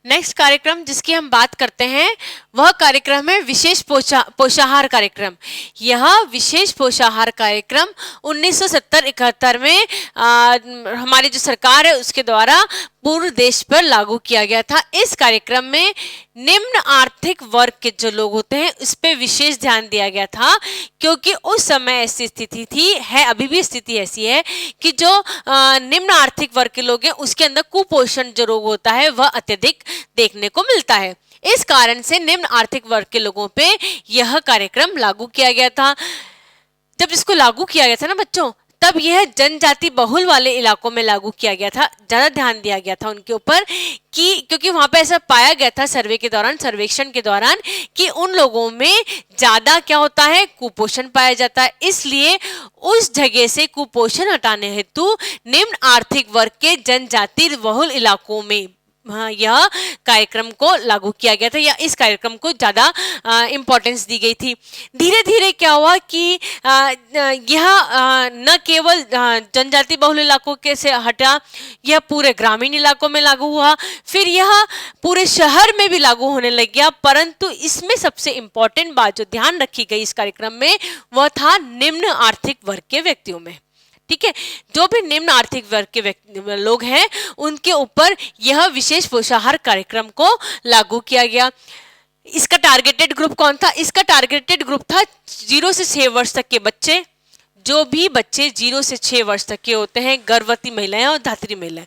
Next कार्यक्रम जिसकी हम बात करते हैं वह कार्यक्रम है विशेष पोषाहार कार्यक्रम। यह विशेष पोषाहार कार्यक्रम 1970-71 में हमारी जो सरकार है उसके द्वारा पूर्ण देश पर लागू किया गया था। इस कार्यक्रम में निम्न आर्थिक वर्ग के जो लोग होते हैं उस पर विशेष ध्यान दिया गया था, क्योंकि उस समय ऐसी स्थिति थी, है अभी भी स्थिति ऐसी है कि जो निम्न आर्थिक वर्ग के लोग हैं उसके अंदर कुपोषण जो रोग होता है वह अत्यधिक देखने को मिलता है। इस कारण से निम्न आर्थिक वर्ग के लोगों पे यह कार्यक्रम लागू किया गया था। जब इसको लागू किया गया था ना बच्चों, तब यह जनजाति बहुल वाले इलाकों में लागू किया गया था, ज्यादा ध्यान दिया गया था उनके ऊपर कि क्योंकि वहां पे ऐसा पाया गया था सर्वेक्षण के दौरान कि उन लोगों में ज्यादा क्या होता है, कुपोषण पाया जाता है। इसलिए उस जगह से कुपोषण हटाने हेतु निम्न आर्थिक वर्ग के जनजाति बहुल इलाकों में यह कार्यक्रम को लागू किया गया था, या इस कार्यक्रम को ज़्यादा इम्पोर्टेंस दी गई थी। धीरे धीरे क्या हुआ कि यह न केवल जनजाति बहुल इलाकों के से हटा, यह पूरे ग्रामीण इलाकों में लागू हुआ, फिर यह पूरे शहर में भी लागू होने लग गया। परंतु इसमें सबसे इम्पोर्टेंट बात जो ध्यान रखी गई इस कार्यक्रम में वह था निम्न आर्थिक वर्ग के व्यक्तियों में। ठीक है, जो भी निम्न आर्थिक वर्ग के लोग हैं उनके ऊपर यह विशेष पोषाहार कार्यक्रम को लागू किया गया। इसका टारगेटेड ग्रुप कौन था? इसका टारगेटेड ग्रुप था 0 से 6 वर्ष तक के बच्चे। जो भी बच्चे 0 से 6 वर्ष तक के होते हैं, गर्भवती महिलाएं और धात्री महिलाएं।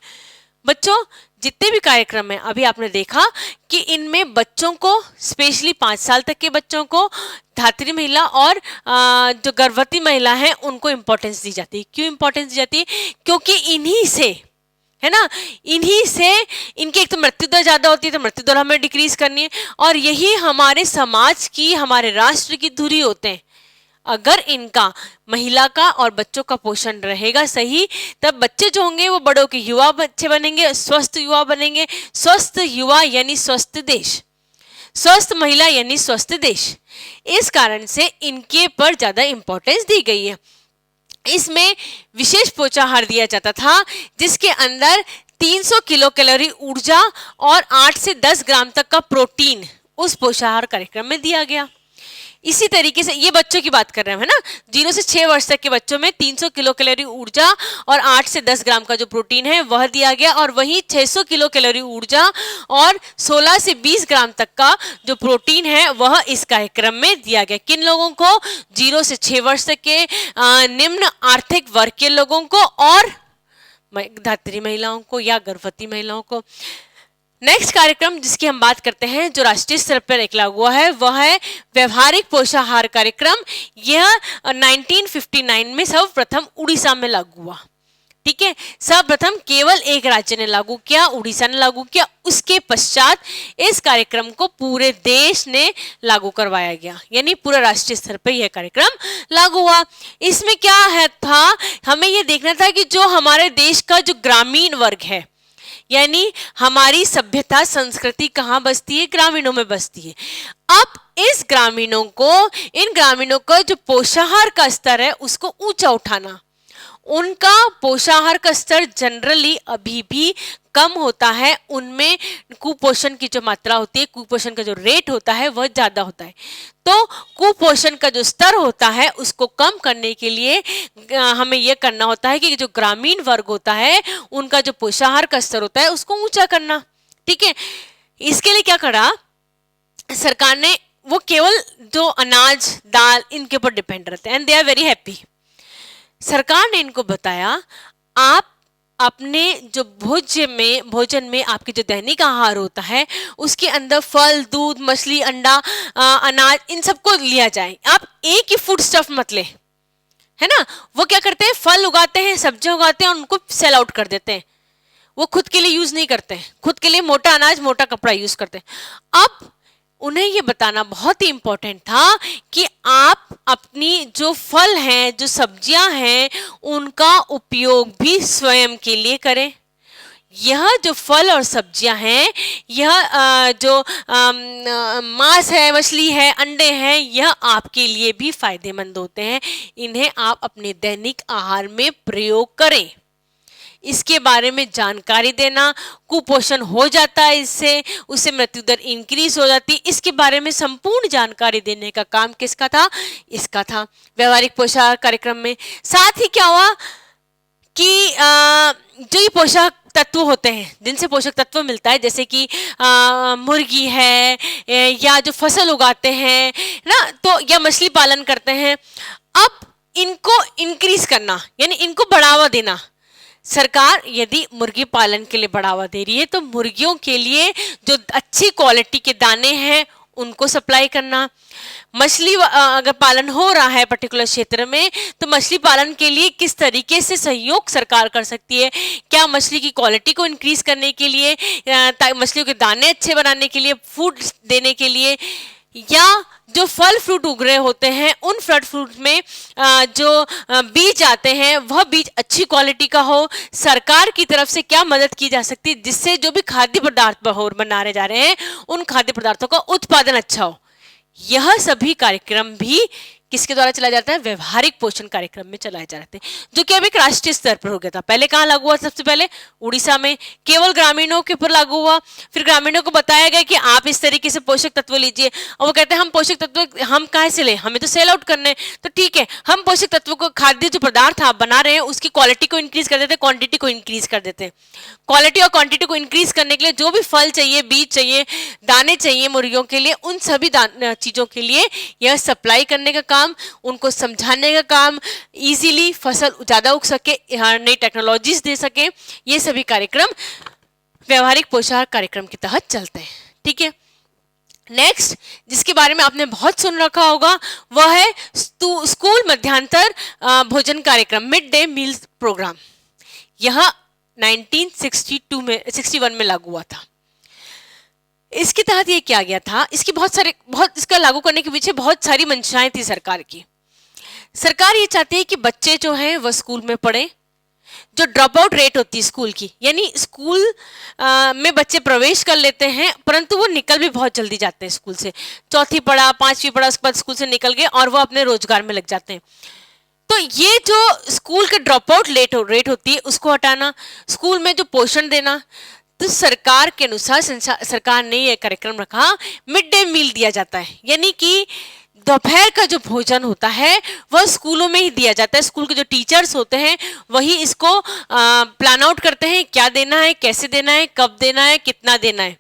बच्चों, जितने भी कार्यक्रम हैं अभी आपने देखा कि इनमें बच्चों को, स्पेशली 5 साल तक के बच्चों को, धात्री महिला और जो गर्भवती महिला है उनको इम्पोर्टेंस दी जाती है। क्यों इम्पोर्टेंस दी जाती है? क्योंकि इन्हीं से, है ना, इन्हीं से इनकी एक तो मृत्यु दर ज्यादा होती है, तो मृत्यु दर हमें डिक्रीज करनी है, और यही हमारे समाज की, हमारे राष्ट्र की धुरी होते हैं। अगर इनका, महिला का और बच्चों का पोषण रहेगा सही, तब बच्चे जो होंगे वो बड़ों के युवा बच्चे बनेंगे, स्वस्थ युवा बनेंगे। स्वस्थ युवा यानी स्वस्थ देश, स्वस्थ महिला यानी स्वस्थ देश। इस कारण से इनके पर ज्यादा इंपॉर्टेंस दी गई है। इसमें विशेष पोषाहार दिया जाता था जिसके अंदर 300 किलो कैलोरी ऊर्जा और 8 से 10 ग्राम तक का प्रोटीन उस पोषाहार कार्यक्रम में दिया गया। इसी तरीके से, ये बच्चों की बात कर रहे हैं, है ना, 0 से 6 वर्ष तक के बच्चों में 300 किलो कैलोरी ऊर्जा और 8 से 10 ग्राम का जो प्रोटीन है वह दिया गया, और वहीं 600 किलो कैलोरी ऊर्जा और 16 से 20 ग्राम तक का जो प्रोटीन है वह इस कार्यक्रम में दिया गया। किन लोगों को? 0 से 6 वर्ष तक के निम्न आर्थिक वर्ग के लोगों को और धात्री महिलाओं को या गर्भवती महिलाओं को। नेक्स्ट कार्यक्रम जिसकी हम बात करते हैं जो राष्ट्रीय स्तर पर एक लागू हुआ है वह है व्यवहारिक पोषाहार कार्यक्रम। यह 1959 में सर्वप्रथम उड़ीसा में लागू हुआ। ठीक है, सर्वप्रथम केवल एक राज्य ने लागू किया, उड़ीसा ने लागू किया। उसके पश्चात इस कार्यक्रम को पूरे देश ने लागू करवाया गया, यानी पूरा राष्ट्रीय स्तर पर यह कार्यक्रम लागू हुआ। इसमें क्या है था, हमें यह देखना था कि जो हमारे देश का जो ग्रामीण वर्ग है, यानी हमारी सभ्यता संस्कृति कहाँ बसती है? ग्रामीणों में बसती है। अब इस ग्रामीणों को, इन ग्रामीणों का जो पोषाहार का स्तर है उसको ऊंचा उठाना। उनका पोषाहार का स्तर जनरली अभी भी कम होता है, उनमें कुपोषण की जो मात्रा होती है, कुपोषण का जो रेट होता है वह ज्यादा होता है। तो कुपोषण का जो स्तर होता है उसको कम करने के लिए हमें यह करना होता है कि जो ग्रामीण वर्ग होता है उनका जो पोषाहार का स्तर होता है उसको ऊंचा करना। ठीक है, इसके लिए क्या करा सरकार ने? वो केवल जो अनाज, दाल, इनके ऊपर डिपेंड रहते हैं and they are very happy. सरकार ने इनको बताया, आप अपने जो भोजन में आपके जो दैनिक आहार होता है उसके अंदर फल, दूध, मछली, अंडा, अनाज, इन सबको लिया जाए। आप एक ही फूड स्टफ मत ले, है ना। वो क्या करते हैं? फल उगाते हैं, सब्जियां उगाते हैं और उनको सेल आउट कर देते हैं। वो खुद के लिए यूज नहीं करते हैं, खुद के लिए मोटा अनाज, मोटा कपड़ा यूज करते हैं। अब उन्हें ये बताना बहुत ही इंपॉर्टेंट था कि आप अपनी जो फल हैं, जो सब्जियां हैं, उनका उपयोग भी स्वयं के लिए करें। यह जो फल और सब्जियां हैं, यह जो मांस है, मछली है, अंडे हैं, यह आपके लिए भी फायदेमंद होते हैं। इन्हें आप अपने दैनिक आहार में प्रयोग करें। इसके बारे में जानकारी देना। कुपोषण हो जाता है इससे, उससे मृत्यु दर इंक्रीज हो जाती है, इसके बारे में संपूर्ण जानकारी देने का काम किसका था? इसका था व्यवहारिक पोषाहार कार्यक्रम में। साथ ही क्या हुआ कि जो ये पोषक तत्व होते हैं जिनसे पोषक तत्व मिलता है, जैसे कि मुर्गी है या जो फसल उगाते हैं ना, तो या मछली पालन करते हैं, अब इनको इंक्रीज करना यानी इनको बढ़ावा देना। सरकार यदि मुर्गी पालन के लिए बढ़ावा दे रही है तो मुर्गियों के लिए जो अच्छी क्वालिटी के दाने हैं उनको सप्लाई करना। मछली अगर पालन हो रहा है पर्टिकुलर क्षेत्र में तो मछली पालन के लिए किस तरीके से सहयोग सरकार कर सकती है, क्या मछली की क्वालिटी को इंक्रीज करने के लिए, मछलियों के दाने अच्छे बनाने के लिए, फूड देने के लिए, या जो फल फ्रूट उग रहे होते हैं उन फल फ्रूट में जो बीज आते हैं वह बीज अच्छी क्वालिटी का हो। सरकार की तरफ से क्या मदद की जा सकती है जिससे जो भी खाद्य पदार्थ बनाए जा रहे हैं उन खाद्य पदार्थों का उत्पादन अच्छा हो। यह सभी कार्यक्रम भी किसके द्वारा चलाया जाता है? व्यवहारिक पोषण कार्यक्रम में चलाए जाते हैं, जो कि अब एक राष्ट्रीय स्तर पर हो गया था। पहले कहाँ लागू हुआ? सबसे पहले उड़ीसा में, केवल ग्रामीणों के ऊपर लागू हुआ। फिर ग्रामीणों को बताया गया कि आप इस तरीके से पोषक तत्व लीजिए, और वो कहते हैं हम पोषक तत्व हम कहाँ से ले, हमें तो सेल आउट करने, तो ठीक है हम पोषक तत्व को, खाद्य जो पदार्थ आप बना रहे हैं उसकी क्वालिटी को इंक्रीज कर देते हैं, क्वांटिटी को इंक्रीज कर देते हैं। क्वालिटी और क्वांटिटी को इंक्रीज करने के लिए जो भी फल चाहिए, बीज चाहिए, दाने चाहिए मुर्गियों के लिए, उन सभी चीजों के लिए यह सप्लाई करने का काम, उनको समझाने का काम, इजीली फसल ज्यादा उग सके, नई टेक्नोलॉजीज दे सके, ये सभी कार्यक्रम व्यवहारिक पोषाहार कार्यक्रम के तहत चलते हैं। ठीक है, नेक्स्ट जिसके बारे में आपने बहुत सुन रखा होगा वह है स्कूल मध्यांतर भोजन कार्यक्रम, मिड डे मील प्रोग्राम। यह 1961 में लागू हुआ था। इसके तहत ये किया गया था, इसकी इसका लागू करने के पीछे बहुत सारी मंशाएं थी सरकार की। सरकार ये चाहती है कि बच्चे जो हैं वह स्कूल में पढ़े। जो ड्रॉप आउट रेट होती है स्कूल की, यानी स्कूल में बच्चे प्रवेश कर लेते हैं परंतु वो निकल भी बहुत जल्दी जाते हैं स्कूल से, चौथी पढ़ा, पांचवी पढ़ा, उसके बाद स्कूल से निकल गए और वो अपने रोजगार में लग जाते हैं। तो ये जो स्कूल के ड्रॉप आउट रेट होती है उसको हटाना, स्कूल में जो पोषण देना, तो सरकार के अनुसार सरकार ने यह कार्यक्रम रखा, मिड डे मील दिया जाता है, यानी कि दोपहर का जो भोजन होता है वह स्कूलों में ही दिया जाता है। स्कूल के जो टीचर्स होते हैं वही इसको प्लान आउट करते हैं, क्या देना है, कैसे देना है, कब देना है, कितना देना है,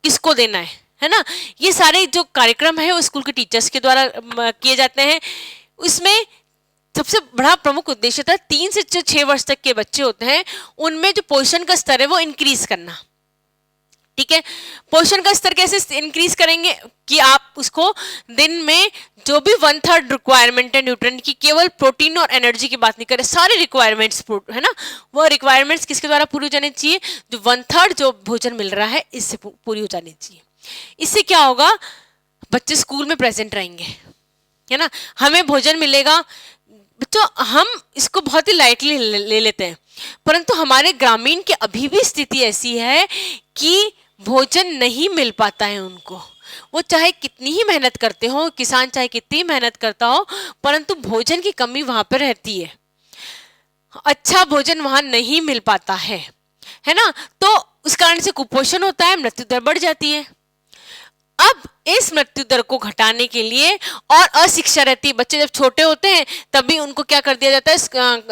किसको देना है ना। ये सारे जो कार्यक्रम है वो स्कूल के टीचर्स के द्वारा किए जाते हैं। उसमें सबसे बड़ा प्रमुख उद्देश्य था 3 से 6 वर्ष तक के बच्चे होते हैं उनमें जो पोषण का स्तर है वो इंक्रीज करना। ठीक है, पोषण का स्तर कैसे इंक्रीज करेंगे कि आप उसको दिन में जो भी 1/3 रिक्वायरमेंट है न्यूट्रिएंट की, केवल प्रोटीन और एनर्जी की बात नहीं करें, सारे रिक्वायरमेंट्स है ना, वो रिक्वायरमेंट्स किसके द्वारा पूरी हो जानी चाहिए? जो 1/3 जो भोजन मिल रहा है इससे पूरी हो जानी चाहिए। इससे क्या होगा? बच्चे स्कूल में प्रेजेंट रहेंगे, है ना, हमें भोजन मिलेगा। बच्चों हम इसको बहुत ही लाइटली ले लेते हैं, परंतु हमारे ग्रामीण की अभी भी स्थिति ऐसी है कि भोजन नहीं मिल पाता है उनको। वो चाहे कितनी ही मेहनत करते हो, किसान चाहे कितनी मेहनत करता हो, परंतु भोजन की कमी वहां पर रहती है, अच्छा भोजन वहां नहीं मिल पाता है ना। तो उस कारण से कुपोषण होता है, मृत्यु दर बढ़ जाती है। अब इस मृत्यु दर को घटाने के लिए और अशिक्षा रहती है, बच्चे जब छोटे होते हैं तभी उनको क्या कर दिया जाता है?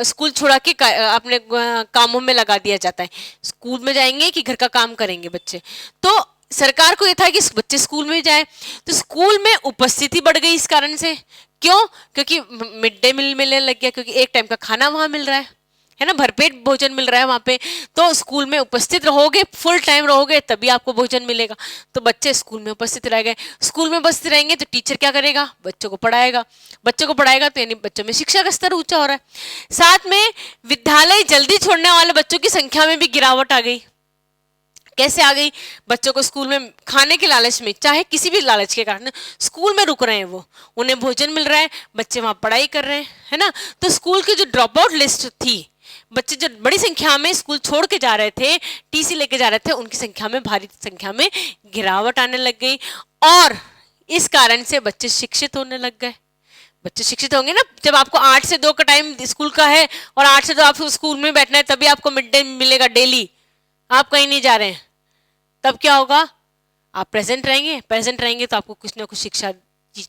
स्कूल छुड़ा के अपने कामों में लगा दिया जाता है। स्कूल में जाएंगे कि घर का काम करेंगे बच्चे, तो सरकार को यह था कि बच्चे स्कूल में जाए, तो स्कूल में उपस्थिति बढ़ गई इस कारण से। क्यों? क्योंकि मिड डे मील मिलने लग गया, क्योंकि एक टाइम का खाना वहां मिल रहा है ना, भरपेट भोजन मिल रहा है वहां पे। तो स्कूल में उपस्थित रहोगे, फुल टाइम रहोगे तभी आपको भोजन मिलेगा। तो बच्चे स्कूल में उपस्थित रह गए, स्कूल में उपस्थित रहेंगे तो टीचर क्या करेगा? बच्चों को पढ़ाएगा, बच्चों को पढ़ाएगा तो यानी बच्चों में शिक्षा का स्तर ऊंचा हो रहा है। साथ में विद्यालय जल्दी छोड़ने वाले बच्चों की संख्या में भी गिरावट आ गई। कैसे आ गई? बच्चों को स्कूल में खाने के लालच में, चाहे किसी भी लालच के कारण स्कूल में रुक रहे हैं, वो उन्हें भोजन मिल रहा है, बच्चे वहां पढ़ाई कर रहे हैं, है ना। तो स्कूल की जो ड्रॉप आउट लिस्ट थी, बच्चे जो बड़ी संख्या में स्कूल छोड़ के जा रहे थे, टीसी लेके जा रहे थे, उनकी संख्या में, भारी संख्या में गिरावट आने लग गई और इस कारण से बच्चे शिक्षित होने लग गए, बच्चे शिक्षित होंगे ना जब आपको 8 से 2 का टाइम स्कूल का है और 8 से 2 आपको स्कूल में बैठना है, तभी आपको मिड डे मिलेगा डेली, आप कहीं नहीं जा रहे हैं, तब क्या होगा, आप प्रेजेंट रहेंगे, प्रेजेंट रहेंगे तो आपको कुछ ना कुछ शिक्षा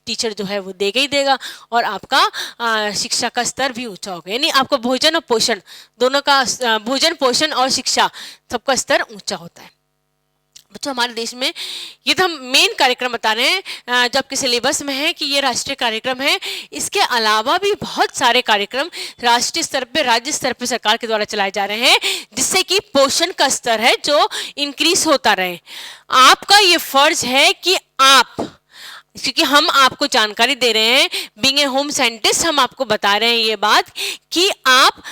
टीचर जो है वो देगा ही देगा, और आपका शिक्षा का स्तर भी ऊंचा होगा। यानी आपको भोजन और पोषण दोनों का भोजन पोषण और शिक्षा सबका स्तर ऊंचा होता है। बच्चों हमारे देश में ये तो हम मेन कार्यक्रम बता रहे हैं जो आपके सिलेबस में है कि ये राष्ट्रीय कार्यक्रम है। इसके अलावा भी बहुत सारे कार्यक्रम राष्ट्रीय स्तर पे राज्य स्तर पे सरकार के द्वारा चलाए जा रहे हैं, जिससे कि पोषण का स्तर है जो इंक्रीज होता रहे। आपका ये फर्ज है कि आप, क्योंकि हम आपको जानकारी दे रहे हैं, बीइंग ए होम साइंटिस्ट हम आपको बता रहे हैं ये बात कि आप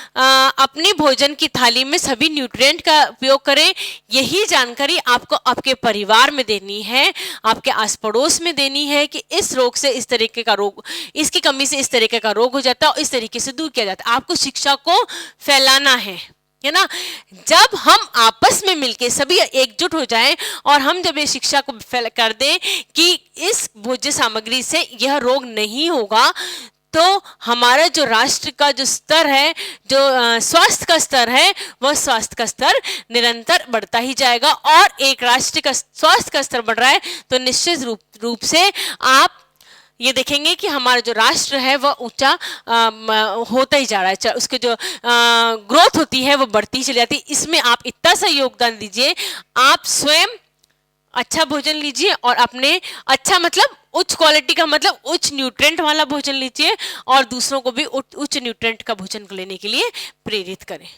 अपने भोजन की थाली में सभी न्यूट्रिएंट का उपयोग करें। यही जानकारी आपको आपके परिवार में देनी है, आपके आस पड़ोस में देनी है कि इस रोग से इस तरीके का रोग, इसकी कमी से इस तरीके का रोग हो जाता है और इस तरीके से दूर किया जाता है। आपको शिक्षा को फैलाना है ना। जब हम आपस में मिलके सभी एकजुट हो जाएं और हम जब ये शिक्षा को कर दें कि इस भोज्य सामग्री से यह रोग नहीं होगा, तो हमारा जो राष्ट्र का जो स्तर है, जो स्वास्थ्य का स्तर है, वह स्वास्थ्य का स्तर निरंतर बढ़ता ही जाएगा। और एक राष्ट्र का स्वास्थ्य का स्तर बढ़ रहा है तो निश्चित रूप से आप ये देखेंगे कि हमारा जो राष्ट्र है वह ऊंचा होता ही जा रहा है, उसके जो ग्रोथ होती है वो बढ़ती चली जाती है। इसमें आप इतना सा योगदान दीजिए, आप स्वयं अच्छा भोजन लीजिए और अपने अच्छा मतलब उच्च क्वालिटी का मतलब उच्च न्यूट्रिएंट वाला भोजन लीजिए और दूसरों को भी उच्च न्यूट्रिएंट का भोजन लेने के लिए प्रेरित करें।